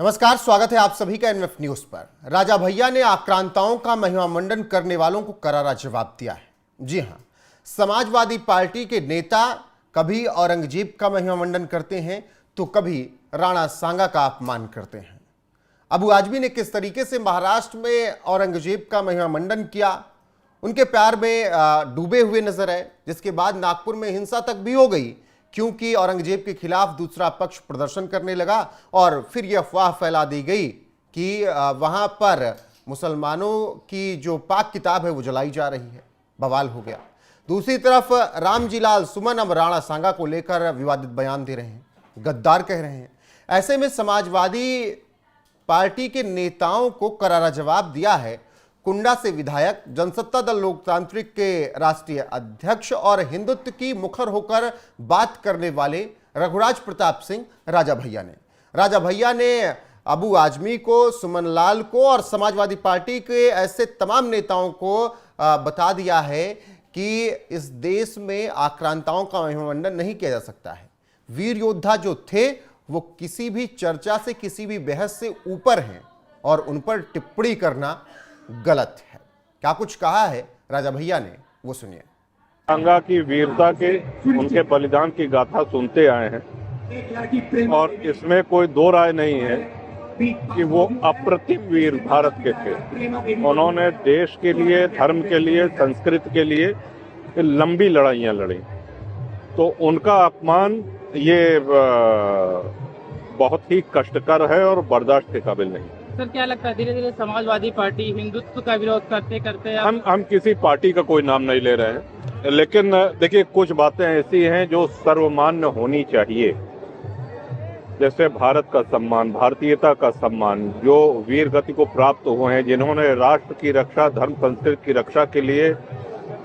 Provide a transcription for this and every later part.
नमस्कार, स्वागत है आप सभी का एनएफ न्यूज पर। राजा भैया ने आक्रांताओं का महिमा मंडन करने वालों को करारा जवाब दिया है। जी हां, समाजवादी पार्टी के नेता कभी औरंगजेब का महिमा मंडन करते हैं तो कभी राणा सांगा का अपमान करते हैं। अबू आजमी ने किस तरीके से महाराष्ट्र में औरंगजेब का महिमा मंडन किया, उनके प्यार में डूबे हुए नजर आए, जिसके बाद नागपुर में हिंसा तक भी हो गई क्योंकि औरंगजेब के खिलाफ दूसरा पक्ष प्रदर्शन करने लगा और फिर यह अफवाह फैला दी गई कि वहां पर मुसलमानों की जो पाक किताब है वो जलाई जा रही है। बवाल हो गया। दूसरी तरफ रामजीलाल सुमन अब राणा सांगा को लेकर विवादित बयान दे रहे हैं, गद्दार कह रहे हैं। ऐसे में समाजवादी पार्टी के नेताओं को करारा जवाब दिया है कुंडा से विधायक, जनसत्ता दल लोकतांत्रिक के राष्ट्रीय अध्यक्ष और हिंदुत्व की मुखर होकर बात करने वाले रघुराज प्रताप सिंह राजा भैया ने। राजा भैया ने अबू आजमी को, सुमन लाल को और समाजवादी पार्टी के ऐसे तमाम नेताओं को बता दिया है कि इस देश में आक्रांताओं का महिमामंडन नहीं किया जा सकता है। वीर योद्धा जो थे वो किसी भी चर्चा से, किसी भी बहस से ऊपर हैं और उन पर टिप्पणी करना गलत है। क्या कुछ कहा है राजा भैया ने, वो सुनिए। सांगा की वीरता के, उनके बलिदान की गाथा सुनते आए हैं और इसमें कोई दो राय नहीं है कि वो अप्रतिम वीर भारत के थे। उन्होंने देश के लिए, धर्म के लिए, संस्कृति के लिए लंबी लड़ाइयां लड़ी, तो उनका अपमान ये बहुत ही कष्टकर है और बर्दाश्त के काबिल नहीं। सर, क्या लगता है धीरे धीरे समाजवादी पार्टी हिंदुत्व का विरोध करते करते हम किसी पार्टी का कोई नाम नहीं ले रहे हैं, लेकिन देखिए कुछ बातें ऐसी हैं जो सर्वमान्य होनी चाहिए, जैसे भारत का सम्मान, भारतीयता का सम्मान, जो वीर गति को प्राप्त हुए हैं, जिन्होंने राष्ट्र की रक्षा, धर्म संस्कृति की रक्षा के लिए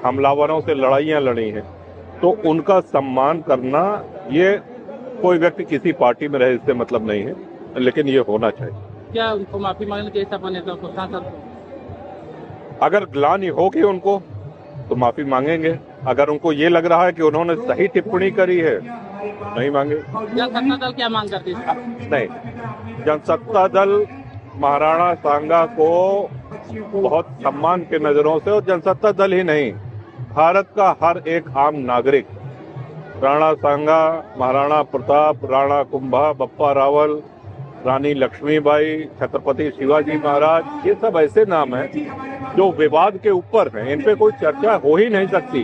हमलावरों से लड़ाइयां लड़ी हैं, तो उनका सम्मान करना, ये कोई व्यक्ति किसी पार्टी में रहे इससे मतलब नहीं है, लेकिन ये होना चाहिए। क्या उनको माफी मांगने चाहिए सपा नेताओं को, सांसद को? अगर ग्लानि होगी उनको तो माफी मांगेंगे। अगर उनको ये लग रहा है कि उन्होंने सही टिप्पणी करी है, नहीं मांगे। जनसत्ता दल क्या मांग करती है? नहीं, जनसत्ता दल महाराणा सांगा को बहुत सम्मान के नजरों से, और जनसत्ता दल ही नहीं, भारत का हर एक आम नागरिक, राणा सांगा, महाराणा प्रताप, राणा कुंभा, बप्पा रावल, रानी लक्ष्मीबाई, छत्रपति शिवाजी महाराज, ये सब ऐसे नाम हैं जो विवाद के ऊपर हैं, इन पे कोई चर्चा हो ही नहीं सकती।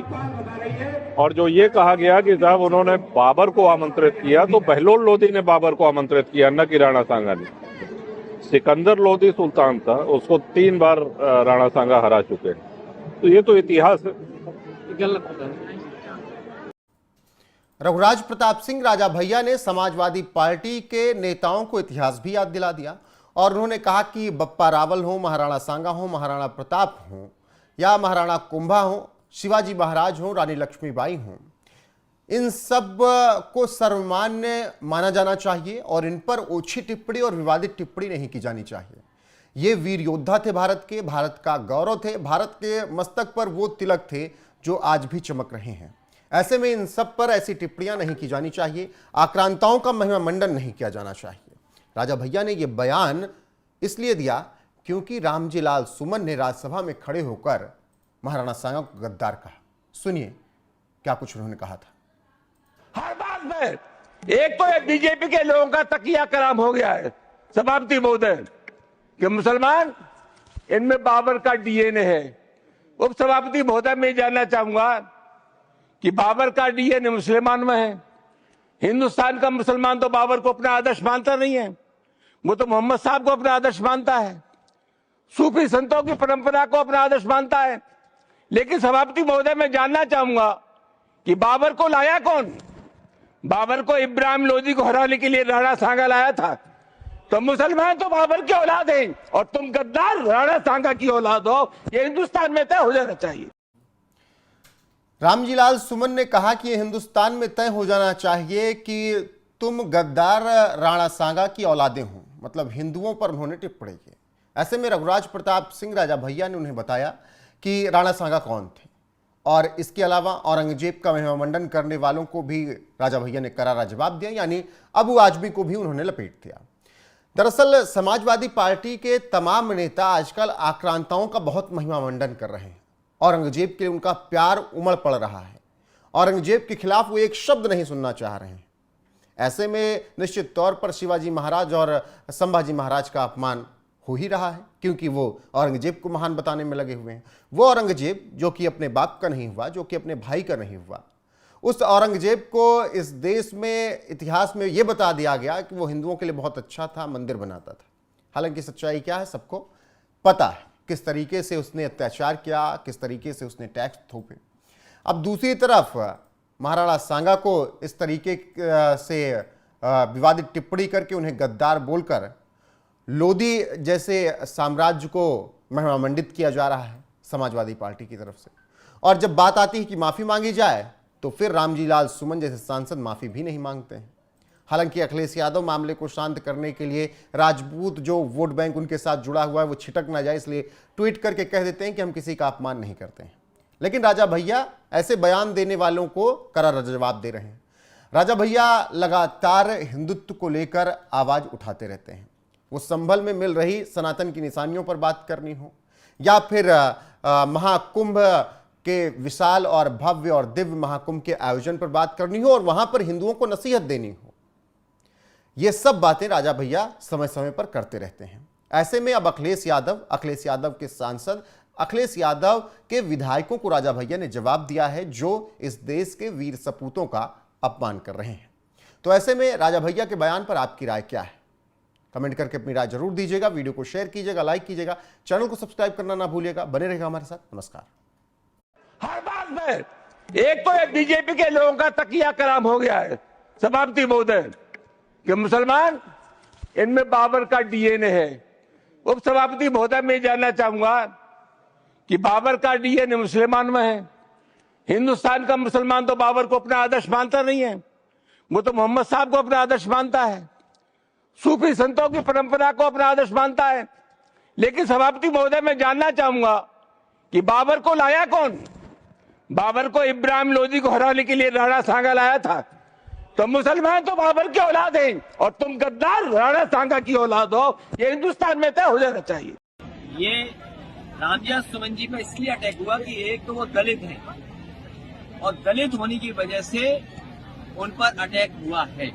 और जो ये कहा गया कि साहब उन्होंने बाबर को आमंत्रित किया, तो बहलोल लोधी ने बाबर को आमंत्रित किया, न कि राणा सांगा ने। सिकंदर लोधी सुल्तान था, उसको 3 बार राणा सांगा हरा चुके हैं, तो ये तो इतिहास है। गलत है। रघुराज प्रताप सिंह राजा भैया ने समाजवादी पार्टी के नेताओं को इतिहास भी याद दिला दिया और उन्होंने कहा कि बप्पा रावल हो, महाराणा सांगा हो, महाराणा प्रताप हो या महाराणा कुंभा हो, शिवाजी महाराज हो, रानी लक्ष्मीबाई हो, इन सब को सर्वमान्य माना जाना चाहिए और इन पर ओछी टिप्पणी और विवादित टिप्पणी नहीं की जानी चाहिए। ये वीर योद्धा थे भारत के, भारत का गौरव थे, भारत के मस्तक पर वो तिलक थे जो आज भी चमक रहे हैं। ऐसे में इन सब पर ऐसी टिप्पणियां नहीं की जानी चाहिए, आक्रांताओं का महिमा मंडन नहीं किया जाना चाहिए। राजा भैया ने यह बयान इसलिए दिया क्योंकि रामजीलाल सुमन ने राज्यसभा में खड़े होकर महाराणा सांगा को गद्दार कहा। सुनिए क्या कुछ उन्होंने कहा था। हर बात में एक तो बीजेपी के लोगों का तकिया कराम हो गया है सभापति महोदय कि मुसलमान, इनमें बाबर का डीएनए है। उप सभापति महोदय, मैं जानना चाहूंगा कि बाबर का डीएनए मुसलमान में है। हिंदुस्तान का मुसलमान तो बाबर को अपना आदर्श मानता नहीं है, वो तो मोहम्मद साहब को अपना आदर्श मानता है, सूफी संतों की परंपरा को अपना आदर्श मानता है। लेकिन सभापति महोदय, मैं जानना चाहूंगा कि बाबर को लाया कौन? बाबर को इब्राहिम लोदी को हराने के लिए राणा सांगा लाया था। तो मुसलमान तो बाबर की औलाद है और तुम गद्दार राणा सांगा की औलाद हो, ये हिंदुस्तान में तय हो जाना चाहिए। रामजीलाल सुमन ने कहा कि यह हिंदुस्तान में तय हो जाना चाहिए कि तुम गद्दार राणा सांगा की औलादें हो, मतलब हिंदुओं पर उन्होंने टिप्पणी की। ऐसे में रघुराज प्रताप सिंह राजा भैया ने उन्हें बताया कि राणा सांगा कौन थे और इसके अलावा औरंगजेब का महिमा मंडन करने वालों को भी राजा भैया ने करारा जवाब दिया, यानी अबू आजमी को भी उन्होंने लपेट दिया। दरअसल समाजवादी पार्टी के तमाम नेता आजकल आक्रांताओं का बहुत महिमामंडन कर रहे हैं। औरंगजेब के लिए उनका प्यार उमड़ पड़ रहा है। औरंगजेब के खिलाफ वो एक शब्द नहीं सुनना चाह रहे हैं। ऐसे में निश्चित तौर पर शिवाजी महाराज और संभाजी महाराज का अपमान हो ही रहा है, क्योंकि वो औरंगजेब को महान बताने में लगे हुए हैं। वो औरंगजेब जो कि अपने बाप का नहीं हुआ, जो कि अपने भाई का नहीं हुआ, उस औरंगजेब को इस देश में इतिहास में यह बता दिया गया कि वो हिंदुओं के लिए बहुत अच्छा था, मंदिर बनाता था। हालांकि सच्चाई क्या है सबको पता है, किस तरीके से उसने अत्याचार किया, किस तरीके से उसने टैक्स थोपे। अब दूसरी तरफ महाराणा सांगा को इस तरीके से विवादित टिप्पणी करके उन्हें गद्दार बोलकर लोधी जैसे साम्राज्य को महिमामंडित किया जा रहा है समाजवादी पार्टी की तरफ से। और जब बात आती है कि माफी मांगी जाए तो फिर रामजी लाल सुमन जैसे सांसद माफी भी नहीं मांगते हैं। हालांकि अखिलेश यादव मामले को शांत करने के लिए राजपूत जो वोट बैंक उनके साथ जुड़ा हुआ है वो छिटक ना जाए इसलिए ट्वीट करके कह देते हैं कि हम किसी का अपमान नहीं करते हैं। लेकिन राजा भैया ऐसे बयान देने वालों को करारा जवाब दे रहे हैं। राजा भैया लगातार हिंदुत्व को लेकर आवाज उठाते रहते हैं। वो संभल में मिल रही सनातन की निशानियों पर बात करनी हो या फिर महाकुंभ के विशाल और भव्य और दिव्य महाकुंभ के आयोजन पर बात करनी हो और वहां पर हिंदुओं को नसीहत देनी हो, ये सब बातें राजा भैया समय समय पर करते रहते हैं। ऐसे में अब अखिलेश यादव के सांसद, अखिलेश यादव के विधायकों को राजा भैया ने जवाब दिया है जो इस देश के वीर सपूतों का अपमान कर रहे हैं। तो ऐसे में राजा भैया के बयान पर आपकी राय क्या है? कमेंट करके अपनी राय जरूर दीजिएगा। वीडियो को शेयर कीजिएगा, लाइक कीजिएगा, चैनल को सब्सक्राइब करना ना भूलिएगा। बने रहेगा हमारे साथ। नमस्कार। हर बात में एक तो ये बीजेपी के लोगों का तकिया कलाम हो गया है सभापति महोदय कि मुसलमान इनमें बाबर का डीएनए है। उप सभापति महोदय मैं जानना चाहूंगा कि बाबर का डीएनए मुसलमान में है। हिंदुस्तान का मुसलमान तो बाबर को अपना आदर्श मानता नहीं है, वो तो मोहम्मद साहब को अपना आदर्श मानता है, सूफी संतों की परंपरा को अपना आदर्श मानता है। लेकिन सभापति महोदय मैं जानना चाहूंगा कि बाबर को लाया कौन? बाबर को इब्राहिम लोधी को हराने के लिए राणा सांगा लाया था। तो मुसलमान तो बाबर की औलाद है और तुम गद्दार राणा सांगा की औलाद हो, ये हिंदुस्तान में तय हो जाना चाहिए। ये रामजी सुमन जी पर इसलिए अटैक हुआ कि एक तो वो दलित हैं और दलित होने की वजह से उन पर अटैक हुआ है।